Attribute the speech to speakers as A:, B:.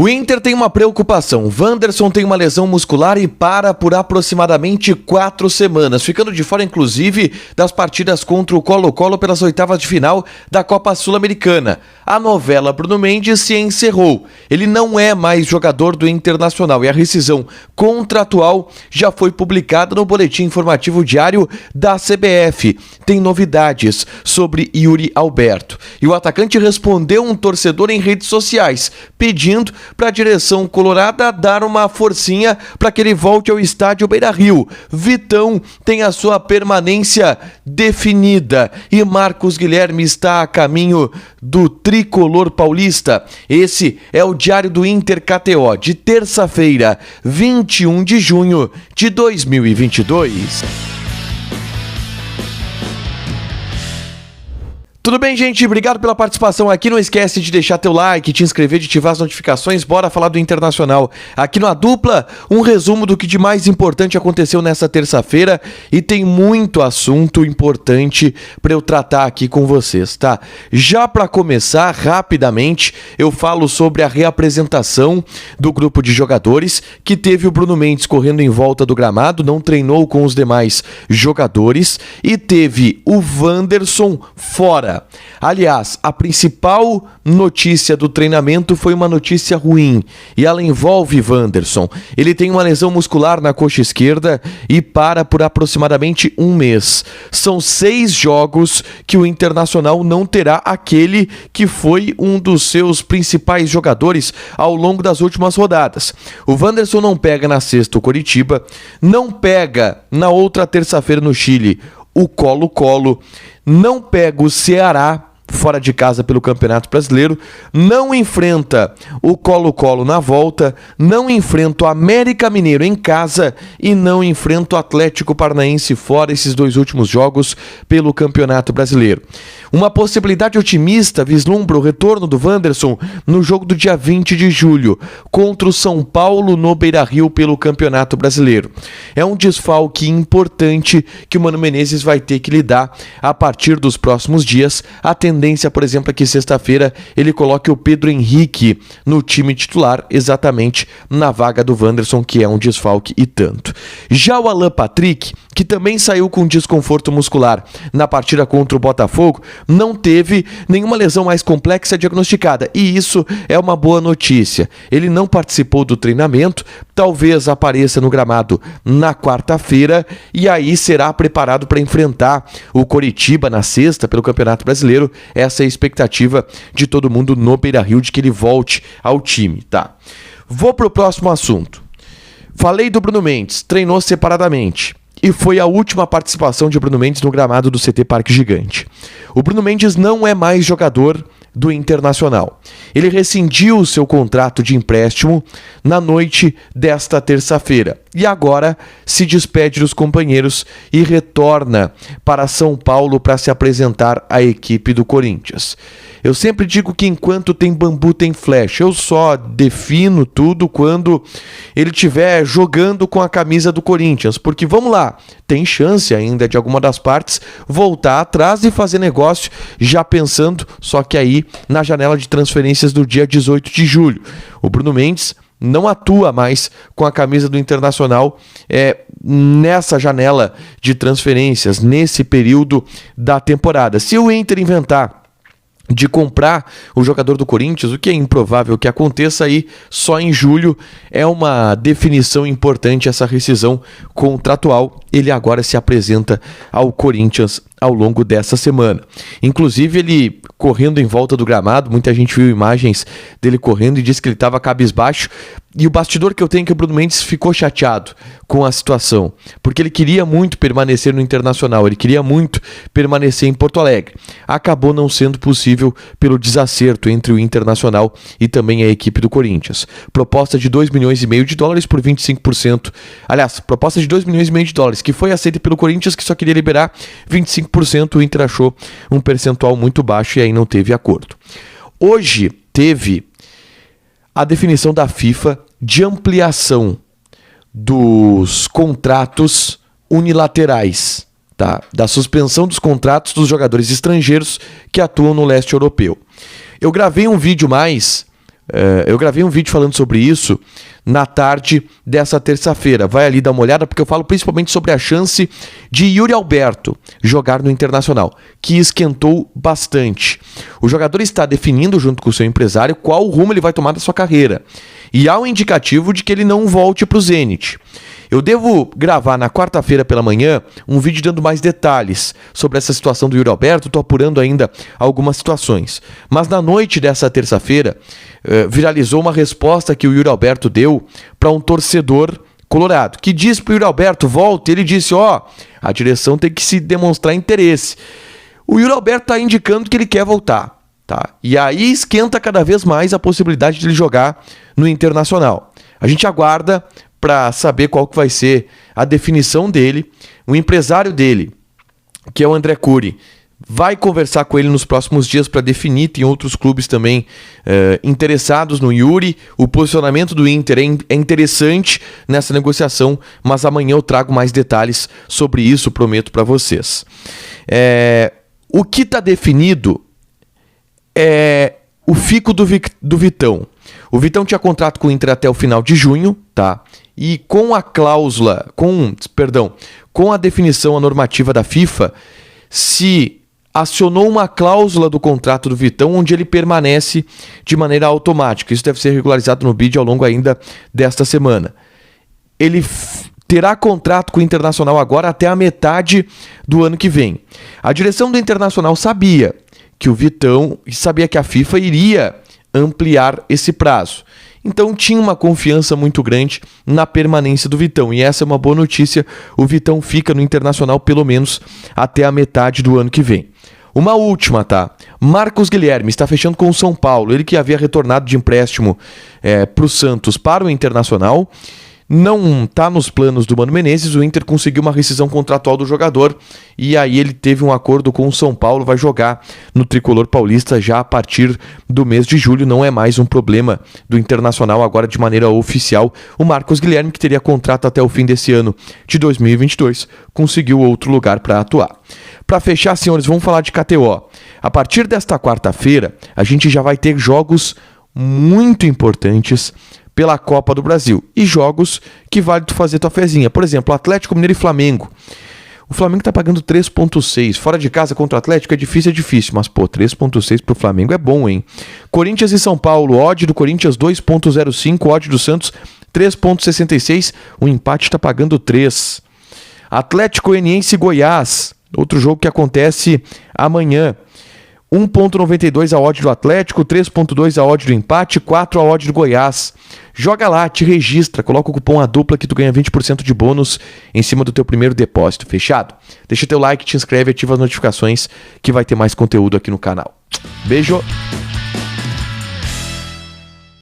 A: O Inter tem uma preocupação. Wanderson tem uma lesão muscular e para por aproximadamente 4 semanas, ficando de fora, inclusive, das partidas contra o Colo-Colo pelas oitavas de final da Copa Sul-Americana. A novela Bruno Mendes se encerrou. Ele não é mais jogador do Internacional e a rescisão contratual já foi publicada no boletim informativo diário da CBF. Tem novidades sobre Yuri Alberto. E o atacante respondeu um torcedor em redes sociais, pedindo para a direção colorada dar uma forcinha para que ele volte ao estádio Beira-Rio. Vitão tem a sua permanência definida e Marcos Guilherme está a caminho do tricolor paulista. Esse é o Diário do Inter KTO de terça-feira, 21 de junho de 2022. Tudo bem, gente? Obrigado pela participação aqui. Não esquece de deixar teu like, te inscrever, de ativar as notificações. Bora falar do Internacional. Aqui no A Dupla, um resumo do que de mais importante aconteceu nessa terça-feira e tem muito assunto importante para eu tratar aqui com vocês, tá? Já para começar, rapidamente, eu falo sobre a reapresentação do grupo de jogadores que teve o Bruno Mendes correndo em volta do gramado, não treinou com os demais jogadores e teve o Wanderson fora. Aliás, a principal notícia do treinamento foi uma notícia ruim e ela envolve Wanderson. Ele tem uma lesão muscular na coxa esquerda e para por aproximadamente 1 mês. São 6 jogos que o Internacional não terá aquele que foi um dos seus principais jogadores ao longo das últimas rodadas. O Wanderson não pega na sexta o Coritiba, não pega na outra terça-feira no Chile o Colo-Colo, não pega o Ceará fora de casa pelo Campeonato Brasileiro, não enfrenta o Colo-Colo na volta, não enfrenta o América Mineiro em casa e não enfrenta o Atlético Paranaense fora, esses 2 últimos jogos pelo Campeonato Brasileiro. Uma possibilidade otimista vislumbra o retorno do Wanderson no jogo do dia 20 de julho, contra o São Paulo no Beira-Rio pelo Campeonato Brasileiro. É um desfalque importante que o Mano Menezes vai ter que lidar a partir dos próximos dias. A tendência, por exemplo, é que sexta-feira ele coloque o Pedro Henrique no time titular, exatamente na vaga do Wanderson, que é um desfalque e tanto. Já o Alan Patrick, que também saiu com desconforto muscular na partida contra o Botafogo, não teve nenhuma lesão mais complexa diagnosticada, e isso é uma boa notícia. Ele não participou do treinamento, talvez apareça no gramado na quarta-feira, e aí será preparado para enfrentar o Coritiba na sexta pelo Campeonato Brasileiro. Essa é a expectativa de todo mundo no Beira-Rio, de que ele volte ao time, tá? Vou pro próximo assunto. Falei do Bruno Mendes, treinou separadamente. E foi a última participação de Bruno Mendes no gramado do CT Parque Gigante. O Bruno Mendes não é mais jogador do Internacional. Ele rescindiu o seu contrato de empréstimo na noite desta terça-feira e agora se despede dos companheiros e retorna para São Paulo para se apresentar à equipe do Corinthians. Eu sempre digo que enquanto tem bambu tem flecha. Eu só defino tudo quando ele estiver jogando com a camisa do Corinthians, porque vamos lá, tem chance ainda de alguma das partes voltar atrás e fazer negócio, já pensando, só que aí na janela de transferências do dia 18 de julho. O Bruno Mendes não atua mais com a camisa do Internacional nessa janela de transferências, nesse período da temporada. Se o Inter inventar de comprar o jogador do Corinthians, o que é improvável que aconteça, aí só em julho, é uma definição importante essa rescisão contratual. Ele agora se apresenta ao Corinthians ao longo dessa semana. Inclusive, ele correndo em volta do gramado, muita gente viu imagens dele correndo e disse que ele estava cabisbaixo. E o bastidor que eu tenho é que o Bruno Mendes ficou chateado com a situação, porque ele queria muito permanecer no Internacional, ele queria muito permanecer em Porto Alegre. Acabou não sendo possível pelo desacerto entre o Internacional e também a equipe do Corinthians. Proposta de $2,5 milhões por 25%. Aliás, proposta de $2,5 milhões, que foi aceita pelo Corinthians, que só queria liberar 25%. O Inter achou um percentual muito baixo e aí não teve acordo. Hoje teve a definição da FIFA de ampliação dos contratos unilaterais, tá? Da suspensão dos contratos dos jogadores estrangeiros que atuam no leste europeu. Eu gravei um vídeo mais Eu gravei um vídeo falando sobre isso na tarde dessa terça-feira. Vai ali dar uma olhada, porque eu falo principalmente sobre a chance de Yuri Alberto jogar no Internacional, que esquentou bastante. O jogador está definindo, junto com o seu empresário, qual rumo ele vai tomar da sua carreira. E há um indicativo de que ele não volte para o Zenit. Eu devo gravar na quarta-feira pela manhã um vídeo dando mais detalhes sobre essa situação do Yuri Alberto. Estou apurando ainda algumas situações. Mas na noite dessa terça-feira, viralizou uma resposta que o Yuri Alberto deu para um torcedor colorado, que disse para o Yuri Alberto, volta, e ele disse, a direção tem que se demonstrar interesse. O Yuri Alberto está indicando que ele quer voltar. Tá? E aí esquenta cada vez mais a possibilidade de ele jogar no Internacional. A gente aguarda para saber qual que vai ser a definição dele. O empresário dele, que é o André Curi, vai conversar com ele nos próximos dias para definir. Tem outros clubes também interessados no Yuri. O posicionamento do Inter é interessante nessa negociação, mas amanhã eu trago mais detalhes sobre isso, prometo para vocês. O que está definido é o fico do Vitão. O Vitão tinha contrato com o Inter até o final de junho, tá? E com a cláusula, com a definição, a normativa da FIFA, se acionou uma cláusula do contrato do Vitão onde ele permanece de maneira automática. Isso deve ser regularizado no BID ao longo ainda desta semana. Ele terá contrato com o Internacional agora até a metade do ano que vem. A direção do Internacional sabia que o Vitão, sabia que a FIFA iria ampliar esse prazo. Então tinha uma confiança muito grande na permanência do Vitão. E essa é uma boa notícia. O Vitão fica no Internacional pelo menos até a metade do ano que vem. Uma última, tá? Marcos Guilherme está fechando com o São Paulo. Ele que havia retornado de empréstimo para o Santos para o Internacional. Não está nos planos do Mano Menezes. O Inter conseguiu uma rescisão contratual do jogador e aí ele teve um acordo com o São Paulo, vai jogar no Tricolor Paulista já a partir do mês de julho. Não é mais um problema do Internacional agora de maneira oficial. O Marcos Guilherme, que teria contrato até o fim desse ano de 2022, conseguiu outro lugar para atuar. Para fechar, senhores, vamos falar de KTO. A partir desta quarta-feira, a gente já vai ter jogos muito importantes pela Copa do Brasil e jogos que vale tu fazer tua fezinha. Por exemplo, Atlético Mineiro e Flamengo. O Flamengo tá pagando 3,6. Fora de casa contra o Atlético é difícil, mas 3,6 pro Flamengo é bom, hein? Corinthians e São Paulo, odd do Corinthians 2,05, odd do Santos 3,66. O empate tá pagando 3. Atlético Goianiense e Goiás, outro jogo que acontece amanhã. 1,92 a odd do Atlético, 3,2 a odd do empate, 4 a odd do Goiás. Joga lá, te registra, coloca o cupom ADUPLA que tu ganha 20% de bônus em cima do teu primeiro depósito, fechado? Deixa teu like, te inscreve, ativa as notificações que vai ter mais conteúdo aqui no canal. Beijo!